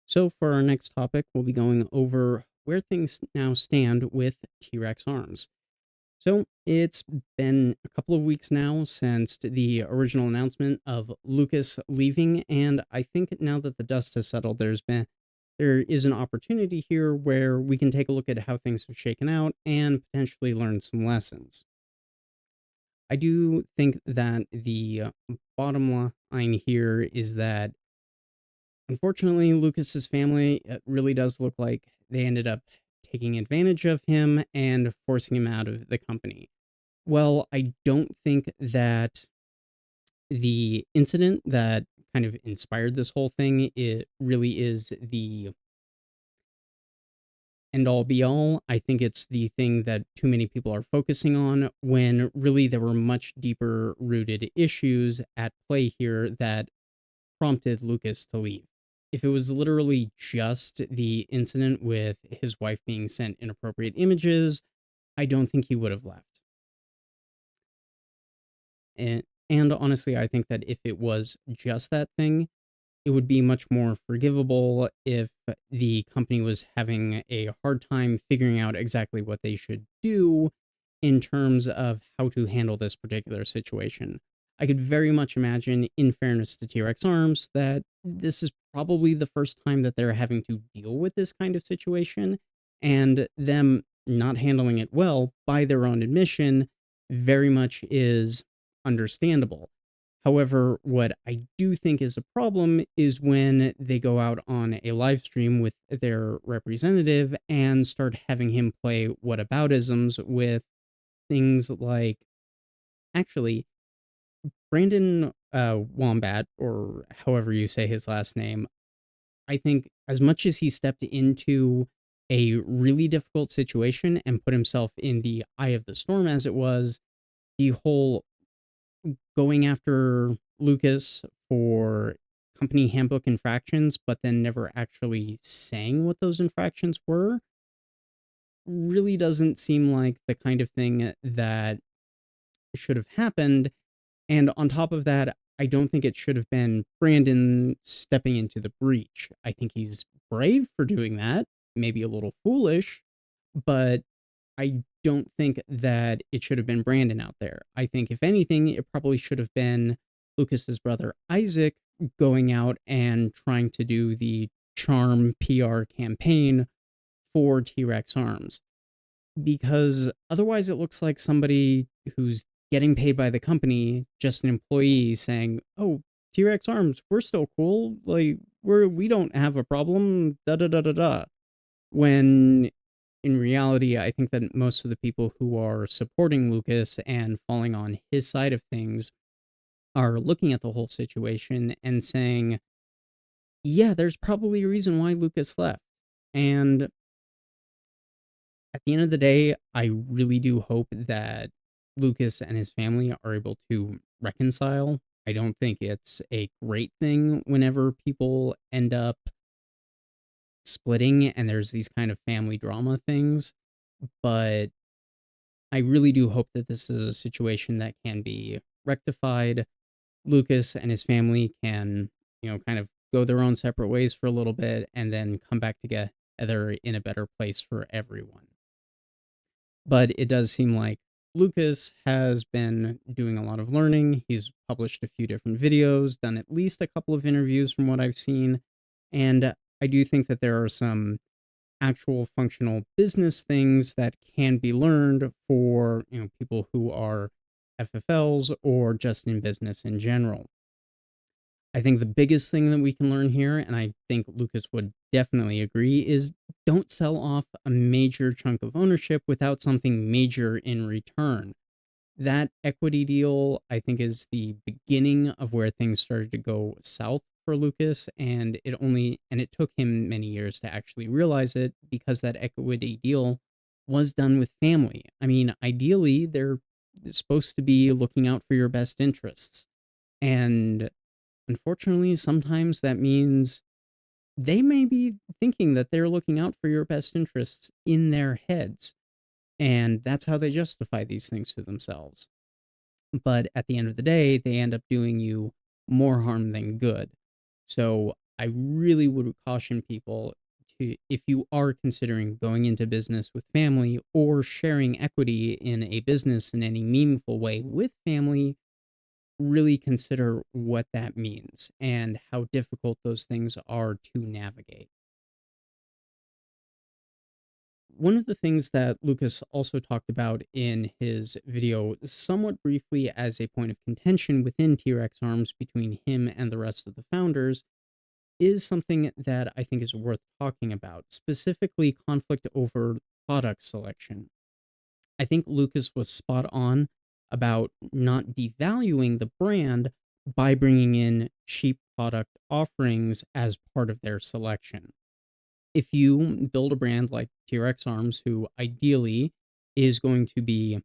So, for our next topic, we'll be going over where things now stand with T Rex arms. So, it's been a couple of weeks now since the original announcement of Lucas leaving, and I think now that the dust has settled, there is an opportunity here where we can take a look at how things have shaken out and potentially learn some lessons. I do think that the bottom line here is that unfortunately, Lucas's family, it really does look like they ended up taking advantage of him and forcing him out of the company. Well, I don't think that the incident that kind of inspired this whole thing, it really is the end all be all. I think it's the thing that too many people are focusing on when really there were much deeper rooted issues at play here that prompted Lucas to leave. If it was literally just the incident with his wife being sent inappropriate images, I don't think he would have left. And honestly, I think that if it was just that thing, it would be much more forgivable if the company was having a hard time figuring out exactly what they should do in terms of how to handle this particular situation. I could very much imagine, in fairness to T Rex Arms, that this is probably the first time that they're having to deal with this kind of situation, and them not handling it well, by their own admission, very much is understandable. However, what I do think is a problem is when they go out on a live stream with their representative and start having him play whataboutisms with things like, actually, Brandon Wombat, or however you say his last name, I think as much as he stepped into a really difficult situation and put himself in the eye of the storm, as it was, the whole going after Lucas for company handbook infractions, but then never actually saying what those infractions were, really doesn't seem like the kind of thing that should have happened. And on top of that, I don't think it should have been Brandon stepping into the breach. I think he's brave for doing that, maybe a little foolish, but I don't think that it should have been Brandon out there. I think, if anything, it probably should have been Lucas's brother Isaac going out and trying to do the charm PR campaign for T Rex Arms, because otherwise it looks like somebody who's getting paid by the company, just an employee, saying, "Oh, T Rex Arms, we're still cool. Like we don't have a problem." Da da da da da. When in reality, I think that most of the people who are supporting Lucas and falling on his side of things are looking at the whole situation and saying, "Yeah, there's probably a reason why Lucas left." And at the end of the day, I really do hope that Lucas and his family are able to reconcile. I don't think it's a great thing whenever people end up splitting and there's these kind of family drama things, but I really do hope that this is a situation that can be rectified. Lucas and his family can, kind of go their own separate ways for a little bit and then come back together in a better place for everyone. But it does seem like Lucas has been doing a lot of learning. He's published a few different videos, done at least a couple of interviews from what I've seen. And I do think that there are some actual functional business things that can be learned for, people who are FFLs or just in business in general. I think the biggest thing that we can learn here, and I think Lucas would definitely agree, is don't sell off a major chunk of ownership without something major in return. That equity deal, I think, is the beginning of where things started to go south for Lucas, and it took him many years to actually realize it, because that equity deal was done with family. I mean, ideally, they're supposed to be looking out for your best interests. And unfortunately, sometimes that means they may be thinking that they're looking out for your best interests in their heads. And that's how they justify these things to themselves. But at the end of the day, they end up doing you more harm than good. So I really would caution people to, if you are considering going into business with family or sharing equity in a business in any meaningful way with family, really consider what that means and how difficult those things are to navigate. One of the things that Lucas also talked about in his video, somewhat briefly as a point of contention within T Rex Arms between him and the rest of the founders, is something that I think is worth talking about, specifically conflict over product selection. I think Lucas was spot on about not devaluing the brand by bringing in cheap product offerings as part of their selection. If you build a brand like TRX Arms, who ideally is going to be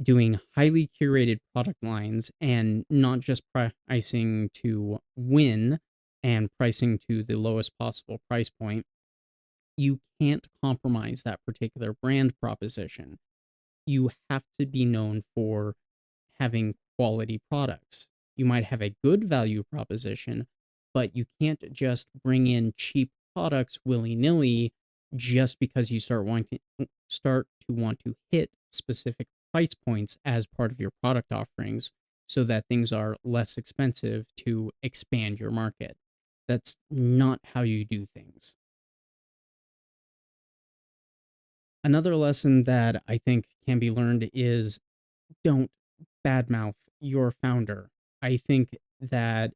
doing highly curated product lines and not just pricing to win and pricing to the lowest possible price point, you can't compromise that particular brand proposition. You have to be known for having quality products. You might have a good value proposition, but you can't just bring in cheap products willy-nilly just because you start to want to hit specific price points as part of your product offerings so that things are less expensive to expand your market. That's not how you do things. Another lesson that I think can be learned is don't badmouth your founder. I think that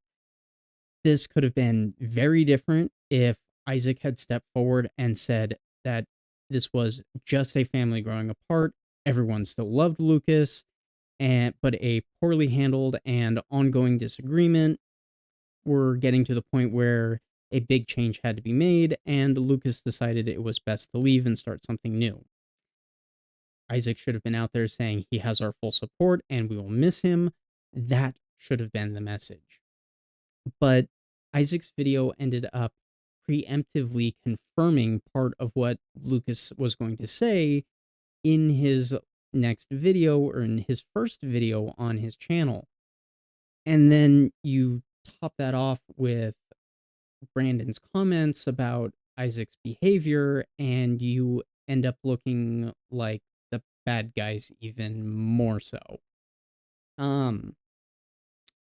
this could have been very different if Isaac had stepped forward and said that this was just a family growing apart. Everyone still loved Lucas, and but a poorly handled and ongoing disagreement were getting to the point where a big change had to be made, and Lucas decided it was best to leave and start something new. Isaac should have been out there saying he has our full support and we will miss him. That should have been the message. But Isaac's video ended up preemptively confirming part of what Lucas was going to say in his next video or in his first video on his channel. And then you top that off with Brandon's comments about Isaac's behavior, and you end up looking like the bad guys even more so. Um,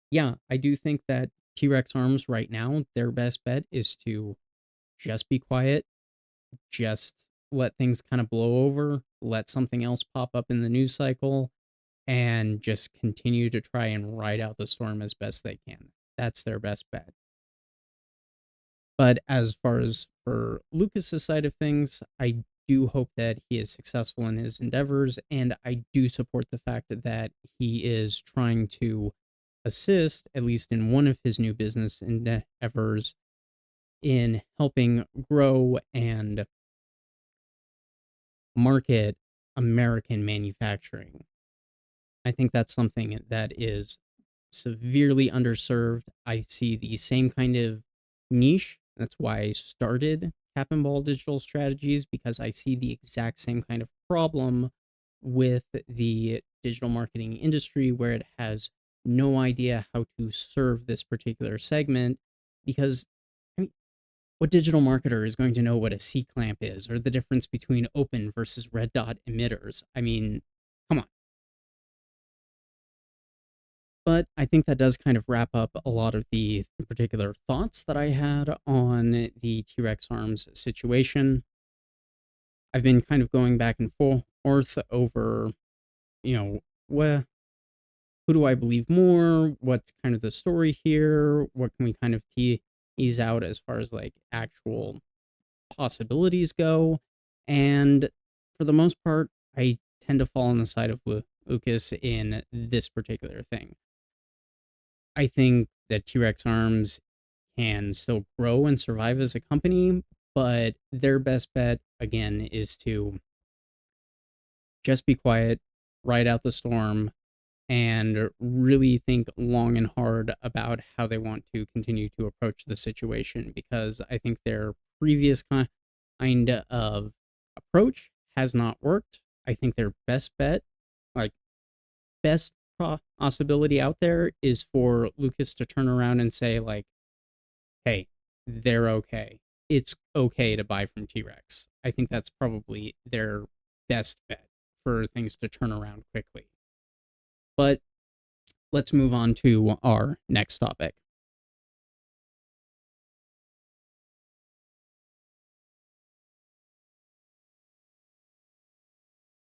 yeah, I do think that T-Rex Arms right now, their best bet is to just be quiet, just let things kind of blow over, let something else pop up in the news cycle, and just continue to try and ride out the storm as best they can. That's their best bet. But as far as for Lucas's side of things, I do hope that he is successful in his endeavors, and I do support the fact that he is trying to assist, at least in one of his new business endeavors, in helping grow and market American manufacturing. I think that's something that is severely underserved. I see the same kind of niche. That's why I started Cap and Ball Digital Strategies, because I see the exact same kind of problem with the digital marketing industry where it has no idea how to serve this particular segment. Because I mean, what digital marketer is going to know what a C clamp is or the difference between open versus red dot emitters? I mean, come on. But I think that does kind of wrap up a lot of the particular thoughts that I had on the T-Rex Arms situation. I've been kind of going back and forth over, what, who do I believe more? What's kind of the story here? What can we kind of tease out as far as like actual possibilities go? And for the most part, I tend to fall on the side of Lucas in this particular thing. I think that T-Rex Arms can still grow and survive as a company, but their best bet, again, is to just be quiet, ride out the storm, and really think long and hard about how they want to continue to approach the situation, because I think their previous kind of approach has not worked. I think their best bet, like best possibility out there, is for Lucas to turn around and say like, hey, they're okay. It's okay to buy from T-Rex. I think that's probably their best bet for things to turn around quickly. But let's move on to our next topic.